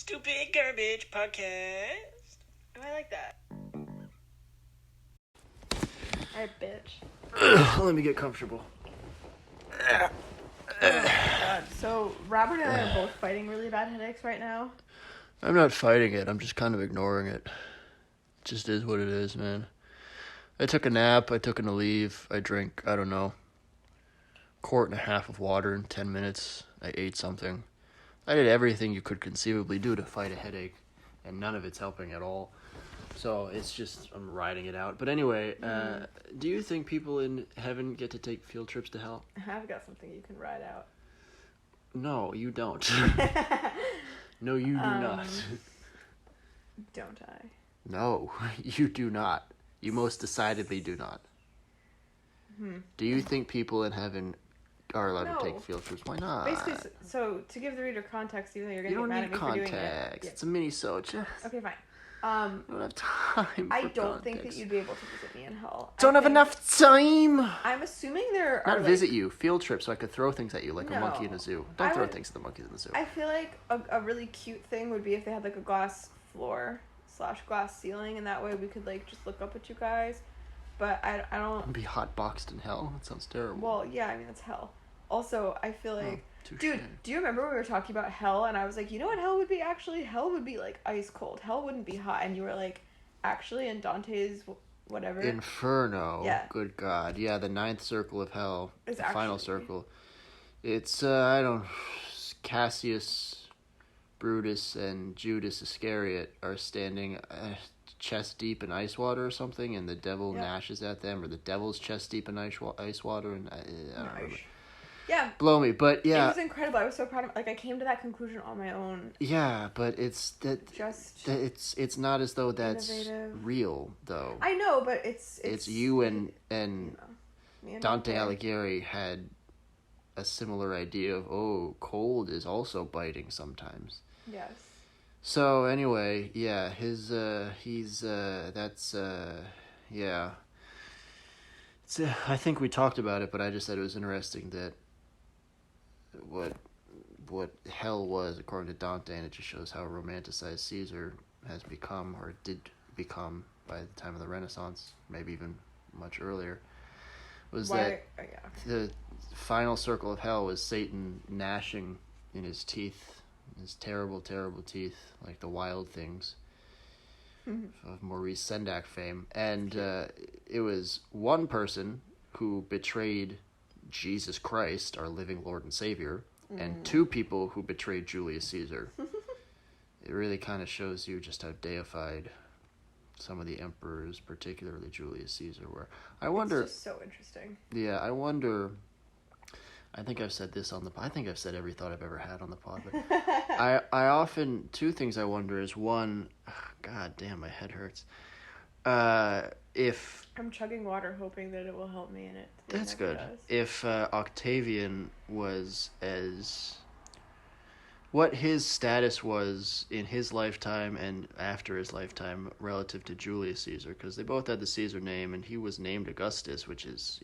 Stupid Garbage Podcast. Oh, I like that. Alright, bitch. Let me get comfortable. Oh, God. So, Robert and I are both fighting really bad headaches right now. I'm not fighting it. I'm just kind of ignoring it. It just is what it is, man. I took a nap. I took a leave. I drank, I don't know, 1.5 quarts of water in 10 minutes. I ate something. I did everything you could conceivably do to fight a headache, and none of it's helping at all. So it's just, I'm riding it out. But anyway, do you think people in heaven get to take field trips to hell? I've got something you can ride out. No, you don't. No, you do not. Don't I? No, you do not. You most decidedly do not. Do you think people in heaven are allowed to take field trips? Why not? Basically, so to give the reader context, even though you're going to get mad at me for doing it. You don't need context. It's a Minisode. Okay, fine. I don't have time I don't think that you'd be able to visit me in hell. Don't have enough time. I'm assuming there are Not visit you, field trip, so I could throw things at you like a monkey in a zoo. Don't throw things at the monkeys in the zoo. I feel like a really cute thing would be if they had like a glass floor / glass ceiling, and that way we could like just look up at you guys. But I don't. Be hot boxed in hell. That sounds terrible. Well, yeah, I mean that's hell. Also, I feel like, dude, do you remember when we were talking about hell, and I was like, you know what hell would be actually? Hell would be like ice cold. Hell wouldn't be hot, and you were like, actually, in Dante's whatever. Inferno. Yeah. Good God. Yeah, the 9th circle of hell. It's the final circle. It's Cassius, Brutus, and Judas Iscariot are standing chest deep in ice water or something, and the devil gnashes at them, or the devil's chest deep in ice water, and I don't remember. Yeah. Blow me, but yeah. It was incredible. I was so proud of it. Like, I came to that conclusion on my own. Yeah, but it's it's not as though that's innovative. Real, though. I know, but it's you and you know, Dante Alighieri had a similar idea of, cold is also biting sometimes. Yes. So anyway, yeah, yeah. I think we talked about it, but I just said it was interesting that what hell was according to Dante, and it just shows how romanticized Caesar has become, or did become, by the time of the Renaissance, maybe even much earlier, was the final circle of hell was Satan gnashing in his teeth, his terrible, terrible teeth, like the wild things of Maurice Sendak fame. And it was one person who betrayed Jesus Christ, our living Lord and Savior, and 2 people who betrayed Julius Caesar. It really kind of shows you just how deified some of the emperors, particularly Julius Caesar, were. I wonder. It's just so interesting. Yeah, I wonder. I think I've said this on the pod. I think I've said every thought I've ever had on the pod. But I often, 2 things I wonder is, one, God damn, my head hurts. If I'm chugging water, hoping that it will help me in it. That's good. Does. If Octavian was what his status was in his lifetime and after his lifetime relative to Julius Caesar, because they both had the Caesar name, and he was named Augustus, which is,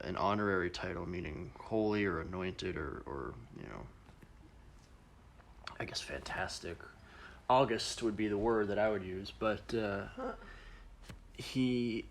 an honorary title meaning holy or anointed or I guess fantastic. August would be the word that I would use, but he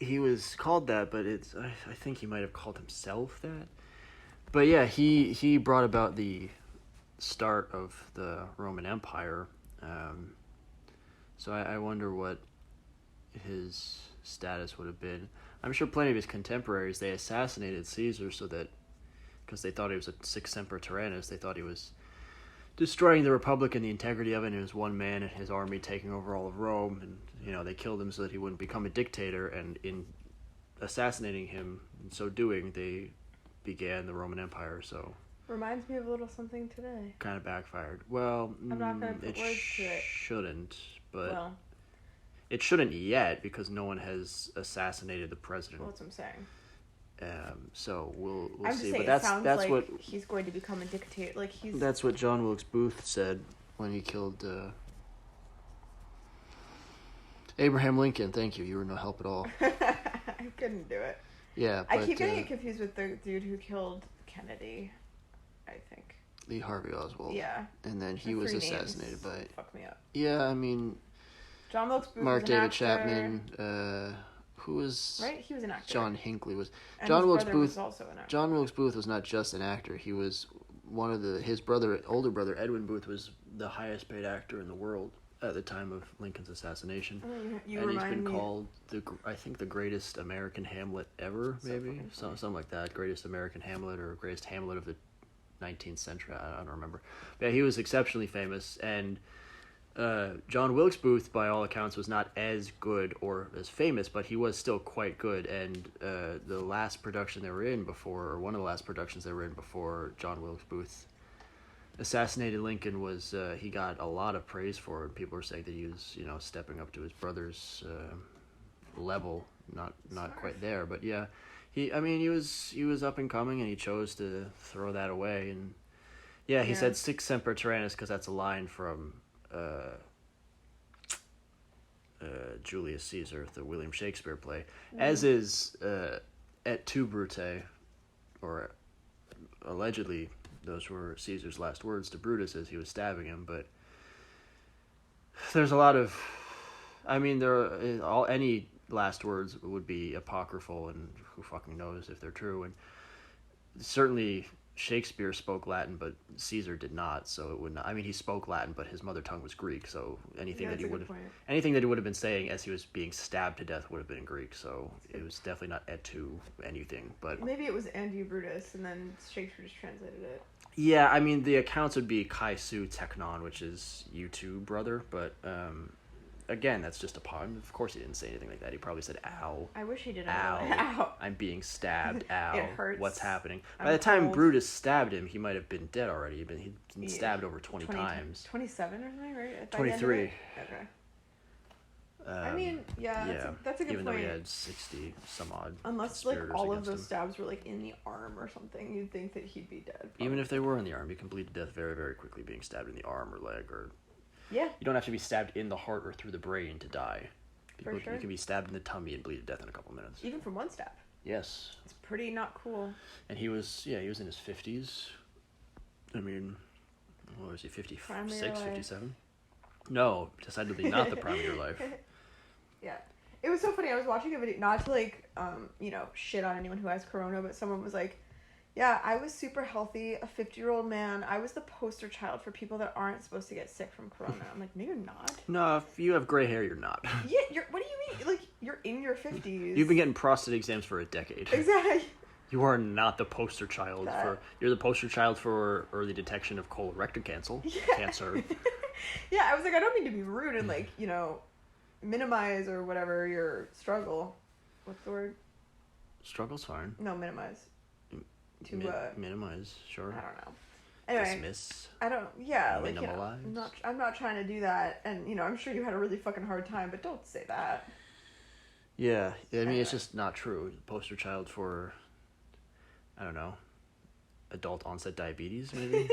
was called that, but I think he might have called himself that. But yeah, he brought about the start of the Roman Empire. So I wonder what his status would have been. I'm sure plenty of his contemporaries, they assassinated Caesar because they thought he was a sic semper tyrannis. They thought he was destroying the Republic and the integrity of it, and it was one man and his army taking over all of Rome, and they killed him so that he wouldn't become a dictator, and in assassinating him, in so doing, they began the Roman Empire. So reminds me of a little something today. Kind of backfired. Well, I'm not going to put words to it. Shouldn't, but it shouldn't yet, because no one has assassinated the president. Well, that's what I'm saying. So we'll I'm see. Saying, but that's like what he's going to become a dictator. Like That's what John Wilkes Booth said when he killed Abraham Lincoln. Thank you. You were no help at all. I couldn't do it. Yeah, I keep getting it confused with the dude who killed Kennedy, I think. Lee Harvey Oswald. Yeah. And then he was assassinated by... Fuck me up. Yeah, I mean... John Wilkes Booth Mark was an David actor. Chapman, who was... Right? He was an actor. John Hinckley was... And John his Wilkes brother Booth was also an actor. John Wilkes Booth was not just an actor. He was one of his older brother, Edwin Booth, was the highest paid actor in the world at the time of Lincoln's assassination. You and he's remind been me... called, I think, the greatest American Hamlet ever, maybe? Something like that. Greatest American Hamlet or greatest Hamlet of the 19th century. I don't remember. But yeah, he was exceptionally famous, and John Wilkes Booth, by all accounts, was not as good or as famous, but he was still quite good. And the last production they were in before, or one of the last productions they were in before John Wilkes Booth assassinated Lincoln, was he got a lot of praise for it. People were saying that he was, stepping up to his brother's level. Not quite there, but yeah, he was up and coming, and he chose to throw that away. And yeah, he said "Sic semper tyrannis" because that's a line from Julius Caesar, the William Shakespeare play, as is "Et tu, Brute," or allegedly those were Caesar's last words to Brutus as he was stabbing him. But there's a lot of, any last words would be apocryphal, and who fucking knows if they're true. And certainly Shakespeare spoke Latin, but Caesar did not, so it would not. I mean, he spoke Latin, but his mother tongue was Greek, so anything that he would have been saying as he was being stabbed to death would have been in Greek. So it was definitely not "et tu" anything. But maybe it was "and you, Brutus," and then Shakespeare just translated it. Yeah, I mean, the accounts would be "kai su teknon," which is "you too, brother," but again, that's just a pun. Of course he didn't say anything like that. He probably said, "Ow." I wish he didn't. Ow. Ow. I'm being stabbed. Ow. It hurts. What's happening? I'm By the time cold. Brutus stabbed him, he might have been dead already. He'd been stabbed over 20 times. 27 or something, right? By 23. Okay. I mean, that's a good even point. though he had 60 some odd Unless like all of those him. stabs were like in the arm or something, you'd think that he'd be dead. Probably. Even if they were in the arm, you can bleed to death very, very quickly being stabbed in the arm or leg, or yeah. You don't have to be stabbed in the heart or through the brain to die. For sure. You can be stabbed in the tummy and bleed to death in a couple minutes. Even from one stab. Yes. It's pretty not cool. And he was in his 50s. I mean, what was he, 56, 57? No, decidedly not the prime of your life. Yeah. It was so funny. I was watching a video, not to like, shit on anyone who has corona, but someone was like, yeah, I was super healthy, a 50-year-old man. I was the poster child for people that aren't supposed to get sick from corona. I'm like, no, you're not. No, if you have gray hair, you're not. Yeah, what do you mean? Like, you're in your 50s. You've been getting prostate exams for a decade. Exactly. You are not the poster child you're the poster child for early detection of colorectal cancer. Yeah, I was like, I don't mean to be rude and like, minimize or whatever your struggle. What's the word? Struggle's fine. No, minimize. Minimize, sure. I don't know. Anyway, dismiss. I don't. Yeah, minimalize. I'm not trying to do that, and I'm sure you had a really fucking hard time, but don't say that. Yeah, I mean it's just not true. Poster child for, I don't know, adult onset diabetes, maybe.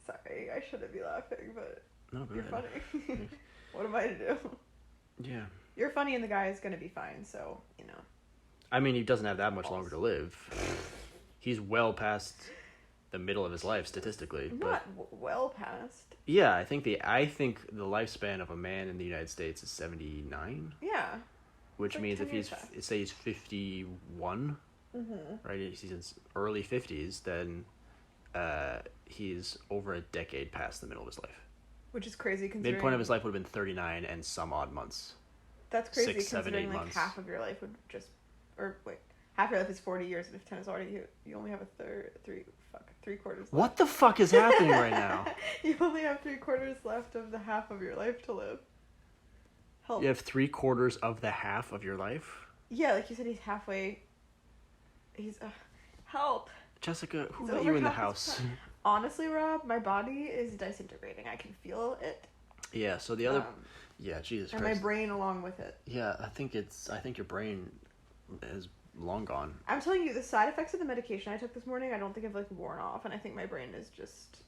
Sorry, I shouldn't be laughing, but no, go you're ahead. funny. What am I to do? Yeah. You're funny, and the guy is gonna be fine. So I mean, he doesn't have that much longer to live. He's well past the middle of his life statistically. Not well past. Yeah, I think the lifespan of a man in the United States is 79. Yeah. Which means if he's 51, right? He's in his early 50s, then he's over a decade past the middle of his life. Which is crazy considering midpoint of his life would have been 39 and some odd months. That's crazy 6, 7, 8 considering like months. half of your life would just, or wait, half your life is 40 years, and if 10 is already, you only have three quarters left. What the fuck is happening right now? You only have 3/4 left of the half of your life to live. Help. You have 3/4 of the half of your life? Yeah, like you said, he's halfway. He's, help. Jessica, who let you in the house? Honestly, Rob, my body is disintegrating. I can feel it. Yeah, so the other... yeah, Jesus Christ. And my brain along with it. Yeah, I think your brain is long gone. I'm telling you, the side effects of the medication I took this morning, I don't think have, like, worn off, and I think my brain is just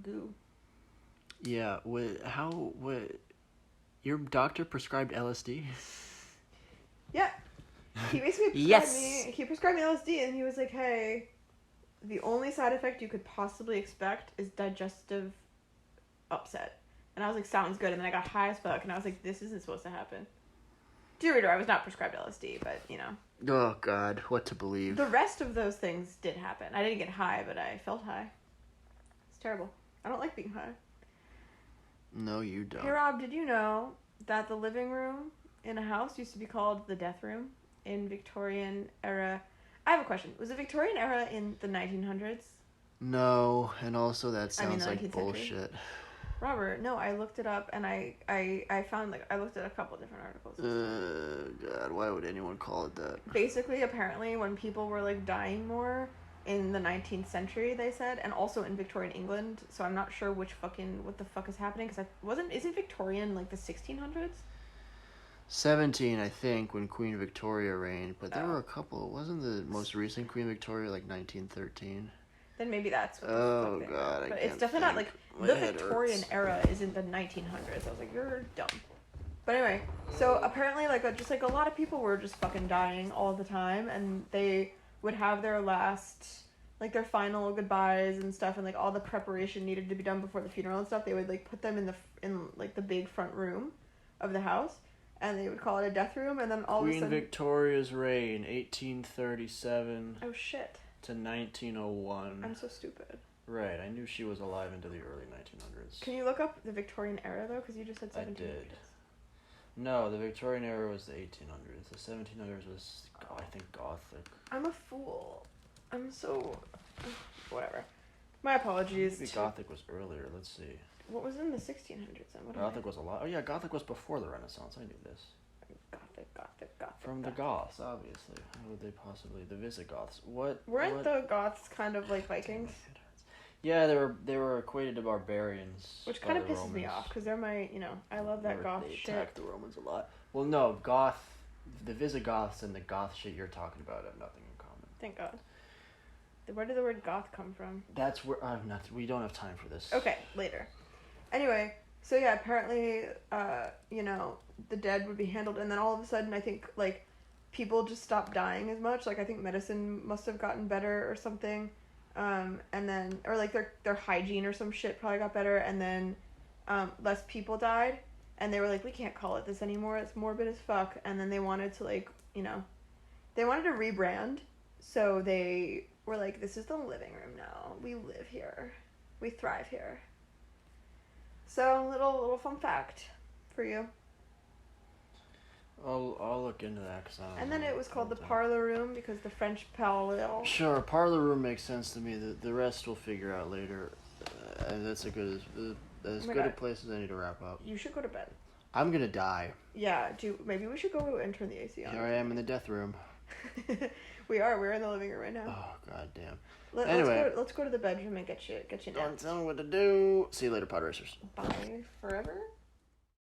goo. Yeah, your doctor prescribed LSD? Yeah. He basically prescribed me LSD, and he was like, hey, the only side effect you could possibly expect is digestive upset. And I was like, sounds good. And then I got high as fuck, and I was like, this isn't supposed to happen. Dear reader, I was not prescribed LSD, but, you know. Oh, God, what to believe. The rest of those things did happen. I didn't get high, but I felt high. It's terrible. I don't like being high. No, you don't. Hey, Rob, did you know that the living room in a house used to be called the death room in Victorian era? I have a question. Was the Victorian era in the 1900s? No, and also that sounds the like 19th bullshit. Century? Robert, no, I looked it up, and I found, like, I looked at a couple different articles. God, why would anyone call it that? Basically, apparently, when people were, like, dying more in the 19th century, they said, and also in Victorian England, so I'm not sure what the fuck is happening, because isn't Victorian, like, the 1600s? 17, I think, when Queen Victoria reigned, but there were a couple. Wasn't the most recent Queen Victoria, like, 1913? Then maybe that's what the fuck they God, were. But I it's can't definitely not, think. like, the Victorian era isn't the 1900s. I was like, you're dumb. But anyway, so apparently, like, just, like, a lot of people were just fucking dying all the time, and they would have their last, like, their final goodbyes and stuff, and, like, all the preparation needed to be done before the funeral and stuff. They would, like, put them in like, the big front room of the house, and they would call it a death room, and then all of a sudden... Queen Victoria's reign, 1837 Oh, shit. to 1901. I'm so stupid. Right, I knew she was alive into the early 1900s. Can you look up the Victorian era, though? Because you just said 1700s. I did. No, the Victorian era was the 1800s. The 1700s was, I think, Gothic. I'm a fool. I'm so... Whatever. My apologies. Maybe Gothic was earlier, let's see. What was in the 1600s then? Gothic was a lot... Oh yeah, Gothic was before the Renaissance, I knew this. Gothic. From the Goths, obviously. How would they possibly... The Visigoths. Weren't the Goths kind of like Vikings? Yeah, they were equated to barbarians. Which kind of pisses me off, because they're my, I love that Goth they shit. They attacked the Romans a lot. Well, no, the Visigoths and the Goth shit you're talking about have nothing in common. Thank God. Where did the word Goth come from? That's where, we don't have time for this. Okay, later. Anyway, so yeah, apparently, the dead would be handled, and then all of a sudden, I think, like, people just stopped dying as much. Like, I think medicine must have gotten better or something. And then, or like their hygiene or some shit probably got better, and then less people died, and they were like, we can't call it this anymore, it's morbid as fuck. And then they wanted to, like, they wanted to rebrand, so they were like, this is the living room now, we live here, we thrive here. So little fun fact for you. I'll look into that. And then it was called the parlor room because the French parlor. Sure, parlor room makes sense to me. The rest we'll figure out later. That's as good a place as any to wrap up. You should go to bed. I'm gonna die. Yeah, maybe we should go and turn the AC on. Here I am in the death room. We're in the living room right now. Oh, god damn. Anyway, let's go to the bedroom and get you down. Don't tell me what to do. See you later, pod racers. Bye forever.